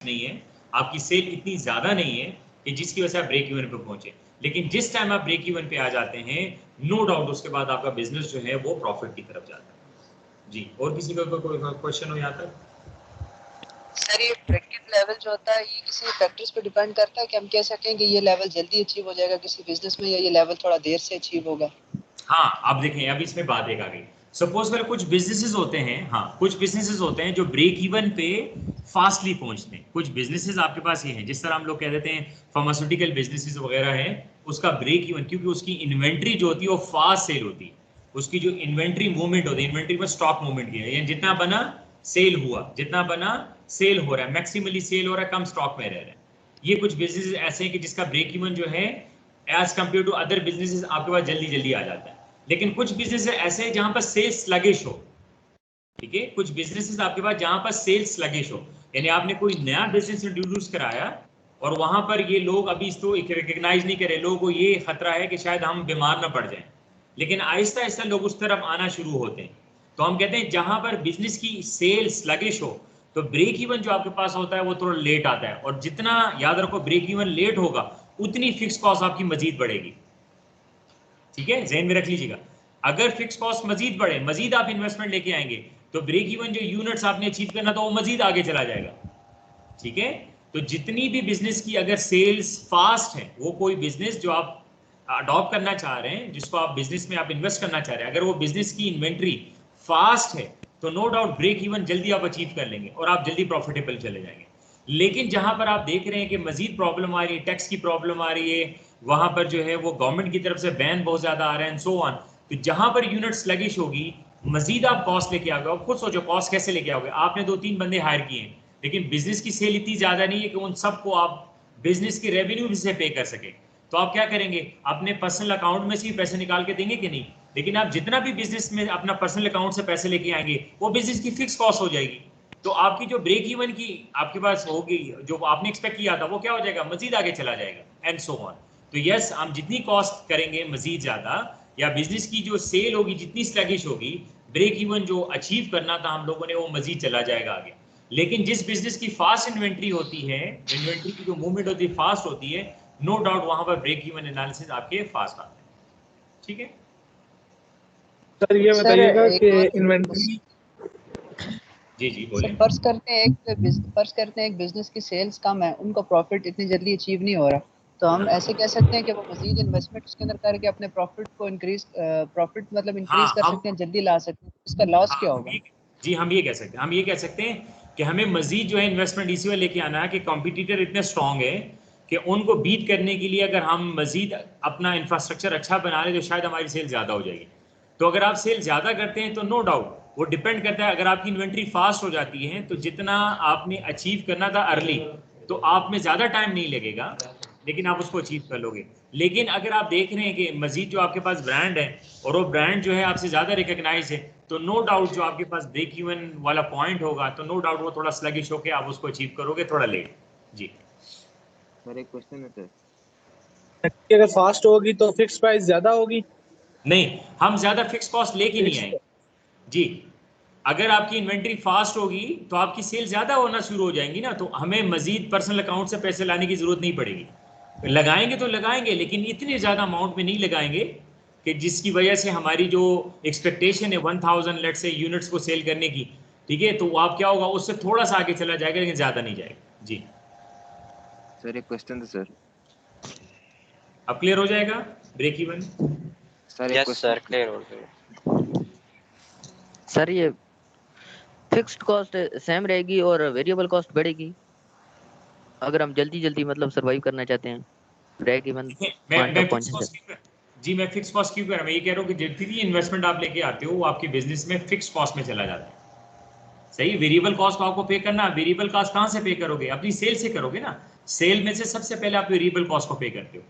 नहीं है, आपकी सेल इतनी ज्यादा नहीं है कि जिसकी वजह से आप ब्रेक इवन पे पहुंचे। लेकिन जिस टाइम आप ब्रेक इवन पे आ जाते हैं, नो डाउट उसके बाद आपका बिजनेस जो है वो प्रॉफिट की तरफ जाता है। जी, और किसी का कोई क्वेश्चन हो यहाँ तक? सर ये ब्रेक इवन लेवल जो होता है ये किसी फैक्टर्स पे डिपेंड करता है कि हम कह सकें कि ये लेवल जल्दी अचीव हो जाएगा किसी बिजनेस में, या ये लेवल थोड़ा देर से अचीव होगा? हाँ, आप देखें अब इसमें बात एक आ गई। सपोज करें कुछ बिजनेसेस होते हैं, हाँ कुछ बिजनेसेस होते हैं जो ब्रेक इवन पे फास्टली पहुंचते हैं। कुछ बिजनेसेस आपके पास ये हैं, जिस तरह हम लोग कह देते हैं फार्मास्यूटिकल बिजनेसेस वगैरह हैं, उसका ब्रेक इवन, क्योंकि उसकी इन्वेंट्री जो होती है वो फास्ट सेल होती है। उसकी जो इन्वेंट्री मूवमेंट होती है, इन्वेंट्री में स्टॉक मूवमेंट किया है, जितना बना सेल हुआ, जितना बना सेल हो रहा है, मैक्सिमली सेल हो रहा है, कम स्टॉक में रह रहा है। ये कुछ बिजनेस ऐसे हैं कि जिसका ब्रेक इवन जो है as compare to other businesses आपके पास जल्दी जल्दी आ जाता है। लेकिन कुछ बिजनेस ऐसे हैं जहां पर सेल्स स्लगिश हो, ठीक है, कुछ बिजनेसेस आपके पास जहां पर सेल्स स्लगिश हो, यानी आपने कोई नया बिजनेस इंट्रोड्यूस कराया और वहां पर ये लोग अभी इसको रिकग्नाइज नहीं करे, लोगों को ये खतरा है कि शायद हम बीमार ना पड़ जाएं, लेकिन आहिस्ता आहिस्ता लोग उस तरफ आना शुरू होते हैं। तो हम कहते हैं जहां पर बिजनेस की सेल्स स्लगिश हो तो ब्रेक इवन जो आपके पास होता है वो थोड़ा लेट आता है, और जितना याद रखो ब्रेक इवन लेट होगा उतनी फिक्स कॉस्ट आपकी मजीद बढ़ेगी। ठीक है, ज़हन में रख लीजिएगा। अगर फिक्स कॉस्ट मजीद बढ़े, मजीद आप इन्वेस्टमेंट लेके आएंगे, तो ब्रेक इवन जो यूनिट्स आपने अचीव करना था वो मजीद आगे चला जाएगा। ठीक है, तो जितनी भी बिजनेस की अगर सेल्स फास्ट है, वो कोई बिजनेस जो आप अडॉप्ट करना चाह रहे हैं, जिसको आप बिजनेस में आप इन्वेस्ट करना चाह रहे हैं, अगर वो बिजनेस की इन्वेंट्री फास्ट है तो नो डाउट ब्रेक इवन जल्दी आप अचीव कर लेंगे और आप जल्दी प्रॉफिटेबल चले जाएंगे। लेकिन जहां पर आप देख रहे हैं कि मजीद प्रॉब्लम आ रही है, टैक्स की प्रॉब्लम आ रही है, वहां पर जो है वो गवर्नमेंट की तरफ से बैन बहुत ज्यादा आ रहा है एंड सो ऑन, तो जहां पर यूनिट स्लगिश होगी, मजीद आप कॉस्ट लेके आओगे। और खुद सोचो कॉस्ट कैसे लेके आओगे, आपने 2-3 बंदे हायर किए हैं, लेकिन बिजनेस की सेल इतनी ज्यादा नहीं है कि उन सबको आप बिजनेस की रेवेन्यू से पे कर सके। तो आप क्या करेंगे, अपने पर्सनल अकाउंट में से ही पैसे निकाल के देंगे कि नहीं? लेकिन आप जितना भी बिजनेस में अपना पर्सनल अकाउंट से पैसे लेके आएंगे वो बिजनेस की फिक्स कॉस्ट हो जाएगी। तो आपकी जो ब्रेक इवन की आपके पास होगी, जो आपने एक्सपेक्ट किया था, वो क्या हो जाएगा, मजीद आगे चला जाएगा एंड सो ऑन। तो यस, हम जितनी कॉस्ट करेंगे मजीद ज्यादा, या बिजनेस की जो सेल होगी जितनी स्लगिश होगी, ब्रेक इवन जो अचीव करना था हम लोगों ने वो मजीद चला जाएगा आगे। लेकिन जिस बिजनेस की फास्ट इन्वेंट्री होती है, इन्वेंट्री की जो मूवमेंट होती है फास्ट होती है, नो डाउट वहां पर ब्रेक इवन एनालिसिस आपके फास्ट आते हैं। ठीक है सर ये बताइएगा कि इन्वेंट्री, जी जी सर बोलें। फर्ज करते हैं एक बिजनेस की सेल्स कम है, उनका प्रॉफिट इतनी जल्दी अचीव नहीं हो रहा, तो हम ऐसे कह सकते हैं कि वो मजीद इन्वेस्टमेंट उसके अंदर करके अपने प्रॉफिट को प्रॉफिट मतलब हाँ इंक्रीज कर हम सकते हैं, जल्दी ला सकते हैं, इसका लॉस क्या हाँ होगा? जी, हम ये कह सकते हैं, हम ये कह सकते हैं कि हमें मजीद जो है इन्वेस्टमेंट इसी में लेके आना है कि कॉम्पिटिटर इतने स्ट्रांग है कि उनको बीट करने के लिए अगर हम मजीद अपना इंफ्रास्ट्रक्चर अच्छा बना लें तो शायद हमारी सेल ज़्यादा हो जाएगी। तो अगर आप सेल ज़्यादा करते हैं तो नो डाउट वो डिपेंड करता है, अगर आपकी इन्वेंट्री फास्ट हो जाती है तो जितना आपने अचीव करना था अर्ली, तो आप में ज़्यादा टाइम नहीं लगेगा, लेकिन आप उसको अचीव कर लोगे। लेकिन अगर आप देख रहे हैं कि मजीद जो आपके पास ब्रांड है और वो ब्रांड जो है आपसे ज़्यादा रिकग्नाइज है, तो नो डाउट जो आपके पास ब्रेक इवन वाला पॉइंट होगा, तो नो डाउट वो थोड़ा स्लगिश होकर आप उसको अचीव करोगे थोड़ा लेट। जी सर एक क्वेश्चन है सर। अगर फास्ट होगी तो फिक्स प्राइस ज्यादा होगी? नहीं, हम ज्यादा फिक्स कॉस्ट लेके नहीं आएंगे जी। अगर आपकी इन्वेंट्री फास्ट होगी तो आपकी सेल ज्यादा होना शुरू हो जाएंगी ना, तो हमें मजीद पर्सनल अकाउंट से पैसे लाने की जरूरत नहीं पड़ेगी। लगाएंगे तो लगाएंगे, लेकिन इतने ज्यादा अमाउंट में नहीं लगाएंगे कि जिसकी वजह से हमारी जो एक्सपेक्टेशन है 1000 लेट से यूनिट्स को सेल करने की, ठीक है, तो वो आप क्या होगा उससे थोड़ा सा आगे चला जाएगा लेकिन ज्यादा नहीं जाएगा। जी सर एक क्वेश्चन था सर। अब क्लियर हो जाएगा break even? Sir yes sir clear हो गया। सर ये फिक्स्ड कॉस्ट सेम रहेगी और वेरिएबल कॉस्ट बढ़ेगी अगर हम जल्दी जल्दी मतलब सरवाइव करना चाहते हैं, ब्रेक इवन पॉइंट तक पहुंचना चाहते हैं? जी मैं फिक्स कॉस्ट क्यों कर रहा हूं, मैं ये कह रहा हूं कि जितनी इन्वेस्टमेंट आप लेके आते हो वो आपके बिजनेस में फिक्स कॉस्ट में चला जाता है। सही, वेरिएबल कॉस्ट को आपको पे करना, वेरिएबल कॉस्ट कहां से पे करोगे, अपनी सेल से करोगे ना। सेल में से सबसे पहले आप वेरिएबल कॉस्ट को पे करते हो।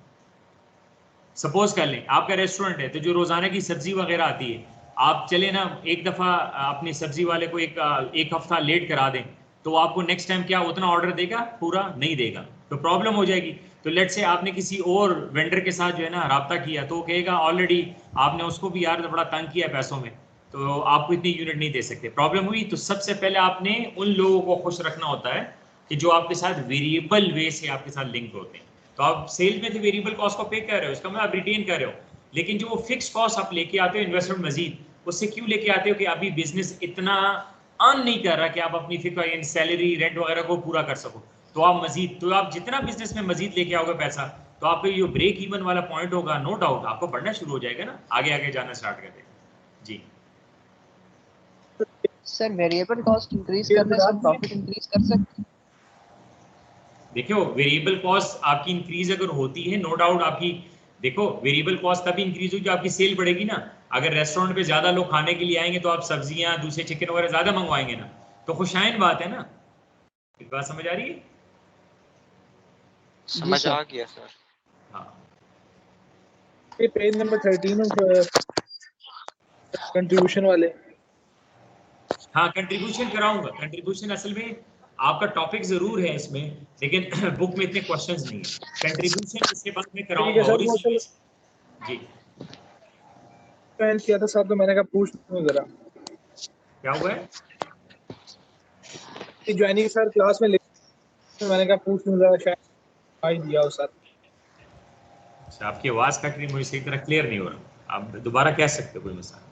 सपोज कर लें आपका रेस्टोरेंट है, तो जो रोजाना की सब्जी वगैरह आती है, आप चले ना एक दफा अपनी सब्जी वाले को एक हफ्ता लेट करा दें, तो आपको नेक्स्ट टाइम क्या उतना ऑर्डर देगा? पूरा नहीं देगा, तो प्रॉब्लम हो जाएगी। तो लेट से आपने किसी और वेंडर के साथ जो है ना राब्ता किया, तो वो कहेगा ऑलरेडी आपने उसको भी यार बड़ा तंग किया पैसों में, तो आपको इतनी यूनिट नहीं दे सकते, प्रॉब्लम हुई। तो सबसे पहले आपने उन लोगों को खुश रखना होता है कि जो आपके साथ वेरिएबल वे से आपके साथ लिंक होते हैं। तो आप सेल में थे वेरिएबल कॉस्ट को पे कर रहे हो, इसका मतलब आप रिटेन कर रहे हो, लेकिन जो वो फिक्स कॉस्ट आप लेके आते हो इन्वेस्टमेंट मजीद, उससे क्यों लेके आते हो कि अभी बिजनेस इतना अर्न नहीं कर रहा कि आप अपनी फिक्स सैलरी रेंट वगैरह को पूरा कर सको, तो आप मजीद, तो आप जितना बिजनेस में मजीद लेके आओगे पैसा, तो आपको ये ब्रेक इवन वाला पॉइंट होगा, नो डाउट आपको बढ़ना शुरू हो जाएगा ना, आगे आगे जाना स्टार्ट कर देगा। जी सर वेरिएबल कॉस्ट इंक्रीज करने से प्रॉफिट इंक्रीज कर सकते हैं? देखो वेरिएबल कॉस्ट आपकी इंक्रीज अगर होती है, नो डाउट आपकी, देखो वेरिएबल कॉस्ट तभी इंक्रीज होगी जब आपकी सेल बढ़ेगी ना। अगर रेस्टोरेंट पे ज्यादा लोग खाने के लिए आएंगे तो आप सब्जियां दूसरे चिकन वगैरह ज्यादा मंगवाएंगे ना, तो खुशाइन बात है ना। एक बात समझ आ रही है? समझ आ गया सर। हाँ ये पेज नंबर 13 कंट्रीब्यूशन वाले। हाँ कंट्रीब्यूशन कराऊंगा, कंट्रीब्यूशन असल में आपका टॉपिक जरूर है इसमें, लेकिन बुक में इतने क्वेश्चंस नहीं है। कंट्रीब्यूशन इसके बाद में कराऊंगा। और इसी जी प्लान किया था साहब, तो मैंने कहा पूछ लूं जरा क्या हुआ है? ज्वाइनिंग सर क्लास में तो मैंने कहा पूछ लूं जरा, शायद आ ही दिया हो सर। अच्छा, आपकी आवाज कट रही, मुझे सही तरह क्लियर नहीं हो रहा, आप दोबारा कह सकते हो कोई मसला?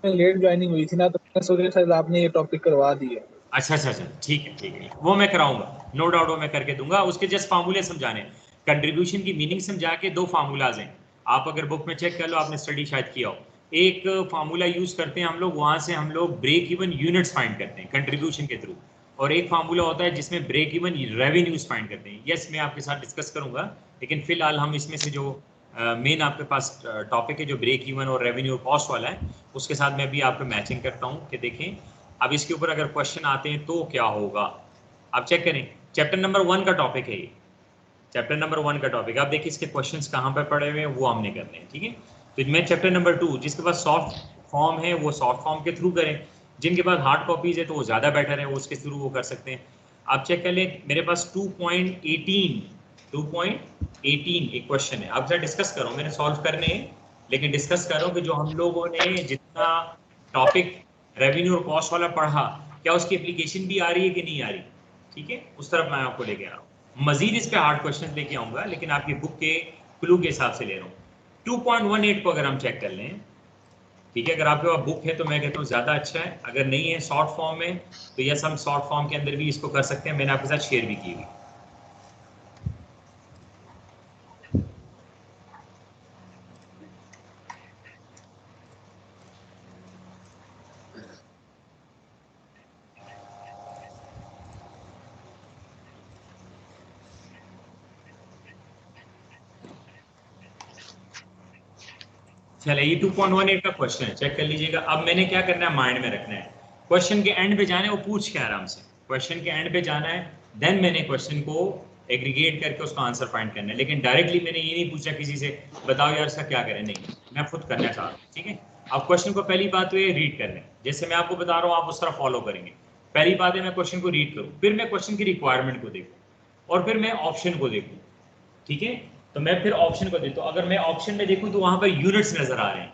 लेट ज्वाइनिंग हुई थी ना, तो मैंने सोचा शायद आपने ये टॉपिक करवा दिया। अच्छा अच्छा अच्छा, ठीक है, वो मैं कराऊंगा, नो डाउट वो मैं करके दूंगा। उसके जस्ट फार्मूले समझाने, कंट्रीब्यूशन की मीनिंग समझा के, दो फार्मूलाज हैं, आप अगर बुक में चेक कर लो, आपने स्टडी शायद किया हो। एक फार्मूला यूज करते हैं हम लोग, वहां से हम लोग ब्रेक इवन यूनिट्स फाइंड करते हैं कंट्रीब्यूशन के थ्रू, और एक फार्मूला होता है जिसमें ब्रेक इवन रेवेन्यूज फाइंड करते हैं। यस मैं आपके साथ डिस्कस करूंगा, लेकिन फिलहाल हम इसमें से जो मेन आपके पास टॉपिक है जो ब्रेक इवन और रेवेन्यू और कॉस्ट वाला है, उसके साथ मैं भी आपको मैचिंग करता हूँ कि देखें अब इसके ऊपर अगर क्वेश्चन आते हैं तो क्या होगा। आप चेक करें, चैप्टर नंबर 1 का टॉपिक है ये, चैप्टर नंबर 1 का टॉपिक। आप देखिए इसके क्वेश्चंस कहाँ पर पड़े हुए हैं, वो हमने करने हैं, ठीक है। तो मैं चैप्टर नंबर 2, जिसके पास सॉफ्ट फॉर्म है वो सॉफ्ट फॉर्म के थ्रू करें, जिनके पास हार्ड कॉपीज है तो वो ज़्यादा बेटर है, वो उसके थ्रू वो कर सकते हैं। आप चेक कर लें, मेरे पास 2.18 एक क्वेश्चन है, आपसे डिस्कस करो, मैंने सॉल्व करने हैं, लेकिन डिस्कस करो कि जो हम लोगों ने जितना टॉपिक रेवेन्यू और कॉस्ट वाला पढ़ा, क्या उसकी एप्लीकेशन भी आ रही है कि नहीं आ रही, ठीक है, उस तरफ मैं आपको लेके आ रहा हूँ। मजीद इस पे हार्ड क्वेश्चन लेके आऊंगा, लेकिन आपकी बुक के क्लू के हिसाब से ले रहा हूँ। 2.18 को अगर हम चेक कर लें, ठीक है, अगर आपके पास बुक है तो मैं कहता हूँ ज़्यादा अच्छा है, अगर नहीं है शॉर्ट फॉर्म में तो यस हम शॉर्ट फॉर्म के अंदर भी इसको कर सकते हैं, मैंने आपके साथ शेयर भी की हुई। चलिए ये 2.18 का क्वेश्चन है, चेक कर लीजिएगा। अब मैंने क्या करना है, माइंड में रखना है, क्वेश्चन के एंड पे जाना है, वो पूछ के आराम से क्वेश्चन के एंड पे जाना है, देन मैंने क्वेश्चन को एग्रीगेट करके उसका आंसर फाइंड करना है। लेकिन डायरेक्टली मैंने ये नहीं पूछा किसी से, बताओ यार इसका क्या करें, नहीं, मैं खुद करना चाह रहा हूँ, ठीक है। अब क्वेश्चन को पहली बात तो ये रीड करना है, जैसे मैं आपको बता रहा हूँ आप उस तरह फॉलो करेंगे। पहली बात है मैं क्वेश्चन को रीड करूँ, फिर मैं क्वेश्चन की रिक्वायरमेंट को देखूँ, और फिर मैं ऑप्शन को देखूँ, ठीक है। तो मैं फिर ऑप्शन को देखता हूँ, अगर मैं ऑप्शन में देखूँ तो वहां पर यूनिट्स नजर आ रहे हैं,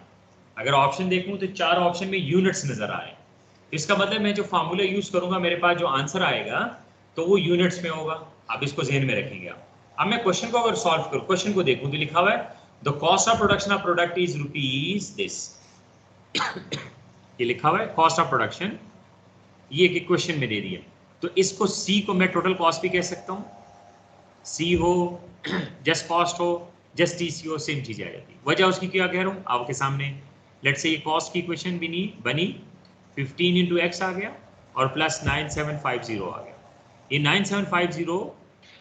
अगर ऑप्शन देखूं तो 4 ऑप्शन में यूनिट्स नजर आ रहे हैं, इसका मतलब मैं जो फार्मूला यूज करूंगा मेरे पास जो आंसर आएगा तो वो यूनिट्स में होगा। आप इसको ध्यान में रखेंगे आप। अब मैं क्वेश्चन को अगर सॉल्व करूं, क्वेश्चन को देखूं तो लिखा हुआ है the cost of production of product is rupees this, ये लिखा हुआ है कॉस्ट ऑफ प्रोडक्शन, ये एक क्वेश्चन में दे दिया, तो इसको सी को मैं टोटल कॉस्ट भी कह सकता हूँ, सी हो जस्ट कॉस्ट हो जस्ट टीसी हो, सेम चीज आ जाती है। वजह उसकी क्या कह रहा हूँ आपके सामने, लेट्स से ये कॉस्ट की इक्वेशन बनी 15 इंटू एक्स आ गया और प्लस 9750 आ गया। ये 9750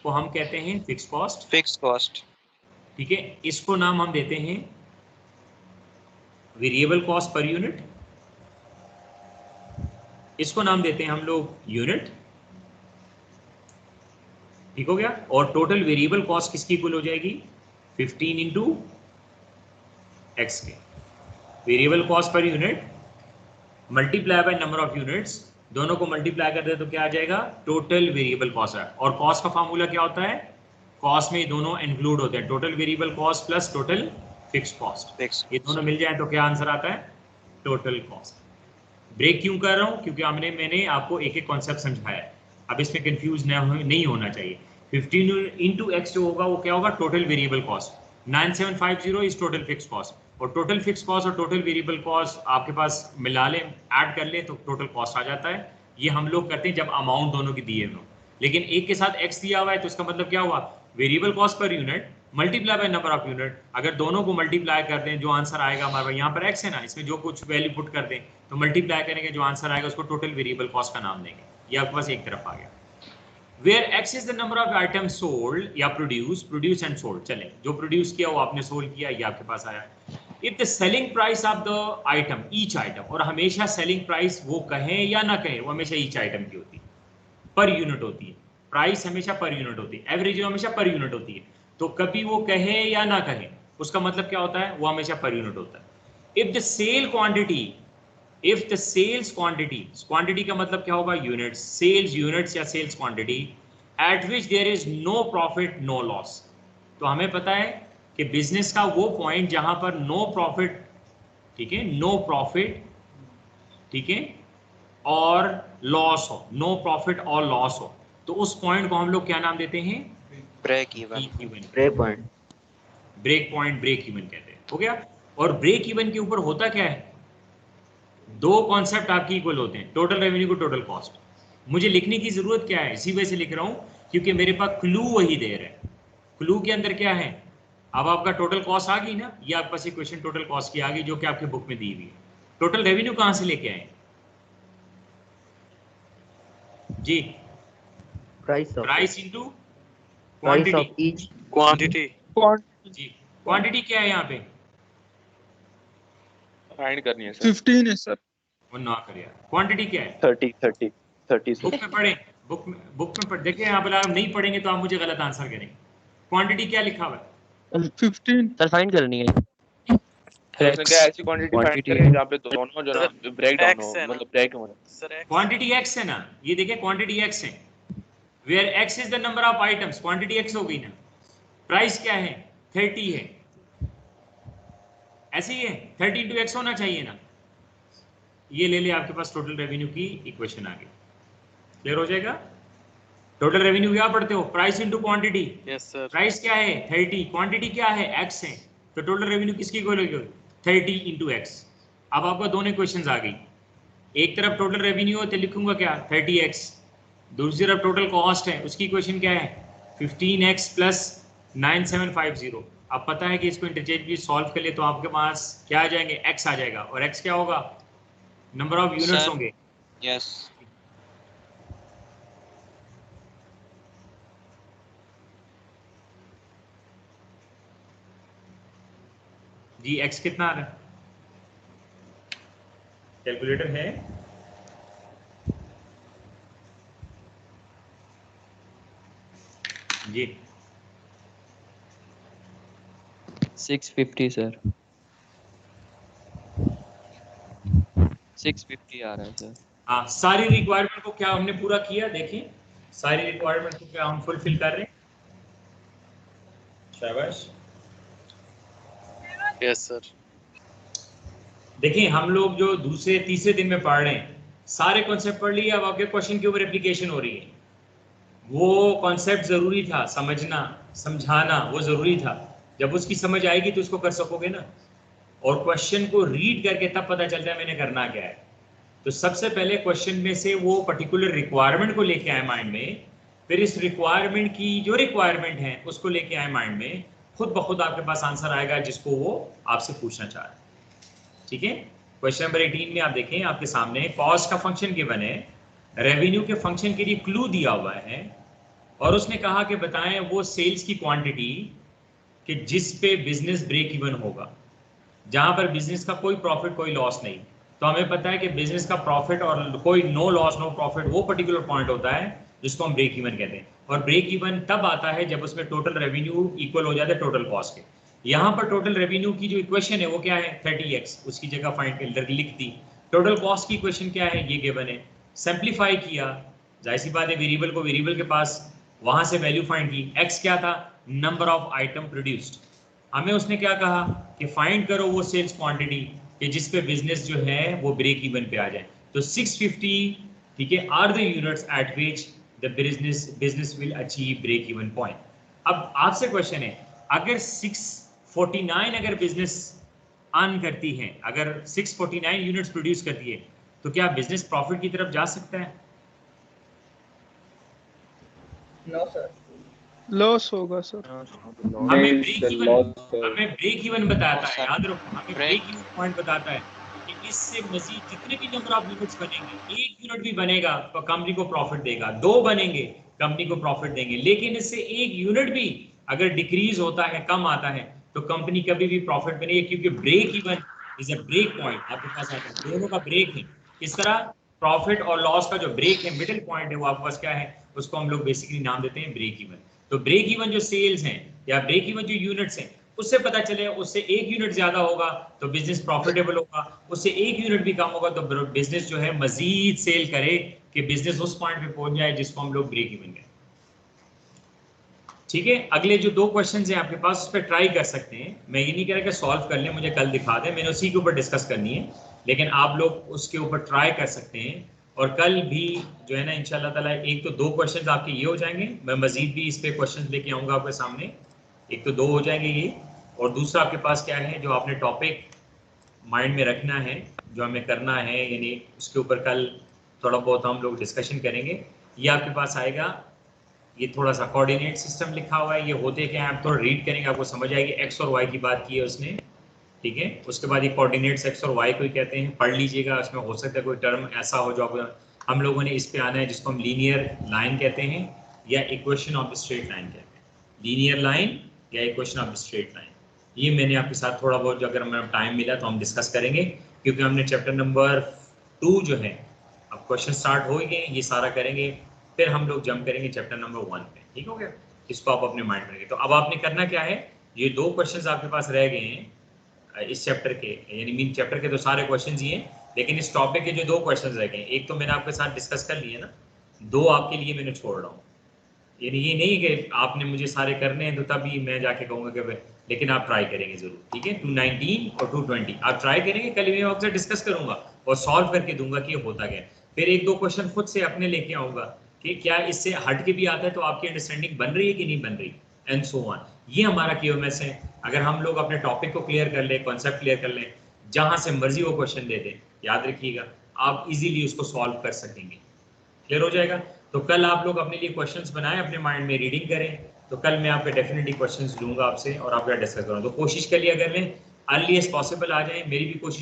को हम कहते हैं फिक्स कॉस्ट, ठीक है। इसको नाम हम देते हैं वेरिएबल कॉस्ट पर यूनिट, इसको नाम देते हैं हम लोग यूनिट, ठीक हो गया। और टोटल वेरिएबल कॉस्ट किसकी इक्वल हो जाएगी, 15 इंटू एक्स के, variable cost per unit multiply by number of units, दोनों को मल्टीप्लाई कर दे तो क्या आ जाएगा, टोटल वेरिएबल कॉस्ट है। और कॉस्ट का फार्मूला क्या होता है, कॉस्ट में ये दोनों इंक्लूड होते हैं, total variable cost plus total fix cost, ये दोनों मिल जाए तो क्या आंसर आता है, टोटल कॉस्ट। ब्रेक क्यों कर रहा हूँ? क्योंकि मैंने आपको एक एक कॉन्सेप्ट समझाया है, अब इसमें कंफ्यूज नहीं होना चाहिए। 15 इंटू एक्स जो होगा वो क्या होगा? Total variable cost. 9750 is total fix cost, और टोटल फिक्स कॉस्ट और टोटल वेरिएबल कॉस्ट आपके पास मिला लें, ऐड कर लें तो टोटल कॉस्ट आ जाता है। ये हम लोग करते हैं जब अमाउंट दोनों की दिए हुए, लेकिन एक के साथ एक्स दिया हुआ है तो इसका मतलब क्या हुआ? Variable cost per unit multiply by number of unit. अगर दोनों को मल्टीप्लाई कर दें, जो आंसर आएगा हमारे यहाँ पर एक्स है ना, इसमें जो कुछ वैल्यू पुट कर दें तो मल्टीप्लाई करेंगे, जो आंसर आएगा उसको टोटल वेरिएबल कॉस्ट का नाम देंगे। ये आपके पास एक तरफ आ गया। Where X is the number of items sold या produce and sold, चले जो प्रोड्यूस किया वो आपने सोल्ड किया, ये आपके पास आया। If the selling price of the item, each item, और हमेशा सेलिंग प्राइस वो कहें या ना कहें, वो हमेशा ईच आइटम की होती है, पर यूनिट होती है। प्राइस हमेशा पर यूनिट होती है, एवरेज हमेशा पर यूनिट होती है। तो कभी वो कहे या ना कहे, उसका मतलब क्या होता है? वो हमेशा पर यूनिट होता है। If the sale quantity, if the sales quantity का मतलब क्या होगा? यूनिट्स, सेल्स यूनिट्स या sales quantity, at which there is no profit no loss। तो हमें पता है कि बिजनेस का वो पॉइंट जहां पर नो प्रॉफिट, ठीक है, नो प्रॉफिट, ठीक है, और लॉस हो, नो प्रॉफिट और लॉस हो, तो उस पॉइंट को हम लोग क्या नाम देते हैं? Break even. Break point, break point, break even कहते हैं। हो गया। और ब्रेक इवन के ऊपर होता क्या है? दो कॉन्सेप्ट आपकी इक्वल होते हैं, टोटल रेवेन्यू को टोटल कॉस्ट। मुझे लिखने की जरूरत क्या है? इसी वजह से लिख रहा हूं क्योंकि मेरे पास क्लू वही दे रहा है। क्लू के अंदर क्या है? अब आपका टोटल कॉस्ट आ गई ना, ये आपके पास इक्वेशन टोटल कॉस्ट की आ गई जो कि आपके बुक में दी हुई है। टोटल रेवेन्यू कहां से लेके आए जी? Price into price of quantity. Each quantity जी, क्वांटिटी क्या है यहाँ पे? फाइंड करनी है सर। 15 है सर। वो ना कर यार, क्वांटिटी क्या है? 30 बुक में पढ़े, बुक में पढ़, देखिए यहाँ पर आप नहीं पढ़ेंगे तो आप मुझे गलत आंसर करेंगे। क्वांटिटी क्या लिखा हुआ है? 15 सर फाइंड करनी है। उसने क्या ऐसी क्वांटिटी फाइंड करें जहाँ पे दोनों जो ना ब्रेक डाउन हो, मतलब ब्रेक हो। क्वांटिटी एक्स है ना, ये देखिए क्वांटिटी एक्स है। Where X is the number of items, quantity X हो गई ना। प्राइस क्या है? 30 है, ऐसे ही है, 30 इंटू एक्स होना चाहिए ना। ये ले ले, आपके पास टोटल रेवेन्यू की इक्वेशन आ गई। क्लियर हो जाएगा? टोटल रेवेन्यू क्या पढ़ते हो? Price into quantity. Yes sir. Price क्या है? 30, क्वांटिटी क्या है? एक्स है, तो टोटल रेवेन्यू किसकी इक्वल होगी? 30 इंटू एक्स। अब आपका दोनों इक्वेशंस आ गई। एक तरफ टोटल रेवेन्यू है तो लिखूंगा क्या? 30x। दूसरी तरफ टोटल कॉस्ट है, उसकी इक्वेशन क्या है? 15x plus 9750। अब पता है कि इसको इंटरचेंजली सॉल्व कर ले तो आपके पास क्या आ जाएंगे? x आ जाएगा, और x क्या होगा? नंबर ऑफ यूनिट्स होंगे। यस। जी x कितना आ रहा है? कैलकुलेटर है? जी 650 सर, 650 आ रहा है सर। हाँ, सारी रिक्वायरमेंट को क्या हमने पूरा किया? देखिए सारी रिक्वायरमेंट को क्या हम फुलफिल कर रहे हैं? शाबाश। Yes sir. देखिए हम लोग जो दूसरे तीसरे दिन में पढ़ रहे हैं, सारे कॉन्सेप्ट पढ़ लिए, अब आपके क्वेश्चन के ऊपर एप्लीकेशन हो रही है। वो कॉन्सेप्ट जरूरी था समझना, समझाना वो जरूरी था। जब उसकी समझ आएगी तो उसको कर सकोगे ना। और क्वेश्चन को रीड करके तब पता चलता है मैंने करना क्या है। तो सबसे पहले क्वेश्चन में से वो पर्टिकुलर रिक्वायरमेंट को लेके आए माइंड में, फिर इस रिक्वायरमेंट की जो रिक्वायरमेंट है उसको लेके आए माइंड में, खुद ब खुद आपके पास आंसर आएगा जिसको वो आपसे पूछना चाह रहा है। ठीक है, क्वेश्चन नंबर 18 में आप देखें, आपके सामने कॉस्ट का फंक्शन गिवन है, रेवेन्यू के फंक्शन के लिए क्लू दिया हुआ है, और उसने कहा कि बताएं वो सेल्स की क्वांटिटी कि जिस पे बिजनेस ब्रेक इवन होगा, जहां पर बिजनेस का कोई प्रॉफिट कोई लॉस नहीं। तो हमें पता है कि बिजनेस का प्रॉफिट और कोई नो लॉस नो प्रॉफिट वो पर्टिकुलर पॉइंट होता है जिसको हम ब्रेक इवन कहते हैं। और ब्रेक इवन तब आता है जब उसमें टोटल रेवेन्यू इक्वल हो जाता है टोटल कॉस्ट के। यहाँ पर टोटल रेवेन्यू की जो इक्वेशन है वो क्या है? 30x, उसकी जगह फाइंड लिख दी। टोटल कॉस्ट की इक्वेशन क्या है? ये गिवन है। सिंप्लीफाई किया, जाहिर सी बात है वेरिएबल को वेरिएबल के पास, वहां से वैल्यू फाइंड की। x क्या था? Number of item produced. हमें उसने क्या कहा कि फाइंड करो वो सेल्स क्वांटिटी कि जिस पे बिजनेस जो है वो ब्रेक इवन पे आ जाए। तो 650, ठीक है, are the units at which the business will achieve break even point. अब आपसे क्वेश्चन है, अगर 649 अगर बिजनेस अर्न करती है, अगर 649 यूनिट्स प्रोड्यूस करती है, तो क्या बिजनेस प्रॉफिट की तरफ जा सकता है? नो सर, लॉस होगा सर। हमें ब्रेक इवन बताता है, याद रखो, हमें ब्रेक इवन पॉइंट बताता है कि इससे मजीद जितने भी नंबर ऑफ यूनिट्स बनेंगे, 1 यूनिट भी बनेगा तो कंपनी को प्रॉफिट देगा, 2 बनेंगे कंपनी को प्रॉफिट देंगे, लेकिन इससे 1 यूनिट भी अगर डिक्रीज होता है, कम आता है, तो कंपनी कभी भी प्रॉफिट में नहीं है, क्योंकि break even is a break point आपके पास आता है, दोनों का ब्रेक है। इस तरह प्रॉफिट और लॉस का जो ब्रेक है, मिडिल पॉइंट है, वो आपके पास क्या है, उसको हम लोग बेसिकली नाम देते हैं ब्रेक इवन। तो ब्रेक इवन जो सेल्स हैं या ब्रेक इवन जो यूनिट्स हैं, उससे पता चले उससे 1 यूनिट ज्यादा होगा तो बिजनेस प्रॉफिटेबल होगा, उससे 1 यूनिट भी कम होगा तो बिजनेस जो है मजीद सेल करे कि बिजनेस उस पॉइंट पे पहुंच जाए जिसको हम लोग ब्रेक इवन कहते हैं। ठीक है, अगले जो 2 क्वेश्चंस हैं आपके पास, उस पर ट्राई कर सकते हैं। मैं ये नहीं कह रहा कि सॉल्व कर लें, मुझे कल दिखा दें, मैंने उसी के ऊपर डिस्कस करनी है, लेकिन आप लोग उसके ऊपर ट्राई कर सकते हैं। और कल भी जो है ना इंशाल्लाह ताला 1 तो 2 क्वेश्चंस आपके ये हो जाएंगे, मैं मजीद भी इस पे क्वेश्चंस लेके आऊँगा आपके सामने। 1 तो 2 हो जाएंगे ये, और दूसरा आपके पास क्या है जो आपने टॉपिक माइंड में रखना है, जो हमें करना है, यानी उसके ऊपर कल थोड़ा बहुत हम लोग डिस्कशन करेंगे। ये आपके पास आएगा, ये थोड़ा सा कोऑर्डिनेट सिस्टम लिखा हुआ है, ये होते क्या है आप थोड़ा रीड करेंगे आपको समझ आएगी। एक्स और वाई की बात की है उसने, ठीक है। उसके बाद ये कोऑर्डिनेट्स एक्स और वाई को ही कहते हैं, पढ़ लीजिएगा, उसमें हो सकता है कोई टर्म ऐसा हो जो हम लोगों ने इस पे आना है, जिसको हम लीनियर लाइन कहते हैं या इक्वेशन ऑफ स्ट्रेट लाइन कहते हैं। लीनियर लाइन या इक्वेशन ऑफ स्ट्रेट लाइन, ये मैंने आपके साथ थोड़ा बहुत जो अगर हमें टाइम मिला तो हम डिस्कस करेंगे, क्योंकि हमने चैप्टर नंबर 2 जो है, अब क्वेश्चन स्टार्ट हो गए, ये सारा करेंगे, फिर हम लोग जंप करेंगे चैप्टर नंबर 1 पे, ठीक हो गया। इसको आप अपने माइंड में रखें। तो अब आपने करना क्या है, ये 2 क्वेश्चंस आपके पास रह गए हैं इस चैप्टर के, यानी मीन चैप्टर के तो सारे क्वेश्चंस ही हैं, लेकिन इस टॉपिक के जो 2 क्वेश्चंस रह गए हैं, एक तो मैंने आपके साथ डिस्कस कर लिए ना, 2 आपके लिए मैंने छोड़ रहा हूँ। यानी ये नहीं कि आपने मुझे सारे करने हैं तो तभी मैं जाके कहूँगा कि भाई, लेकिन आप ट्राई करेंगे जरूर, ठीक है। 219 और 220 आप ट्राई करेंगे, कल मैं आपसे डिस्कस करूंगा और सॉल्व करके दूंगा कि ये होता क्या है। फिर 1-2 क्वेश्चन खुद से अपने लेके आऊंगा कि क्या इससे हट के भी आता है तो आपकी अंडरस्टैंडिंग बन रही है कि नहीं बन रही, एंड सो ऑन। ये हमारा QMS है। अगर हम लोग अपने टॉपिक को क्लियर कर लें, कॉन्सेप्ट क्लियर कर लें, जहां से मर्जी वो क्वेश्चन दे दें, याद रखिएगा आप इजीली उसको सॉल्व कर सकेंगे, क्लियर हो जाएगा। तो कल आप लोग अपने लिए क्वेश्चंस बनाएं, अपने माइंड में रीडिंग करें, तो कल मैं आपके डेफिनेटली क्वेश्चंस लूंगा आपसे और आपका डिस्कस करूँगा। तो कोशिश करिए अगर मैं अर्लीस्ट पॉसिबल आ जाए, मेरी भी कोशिश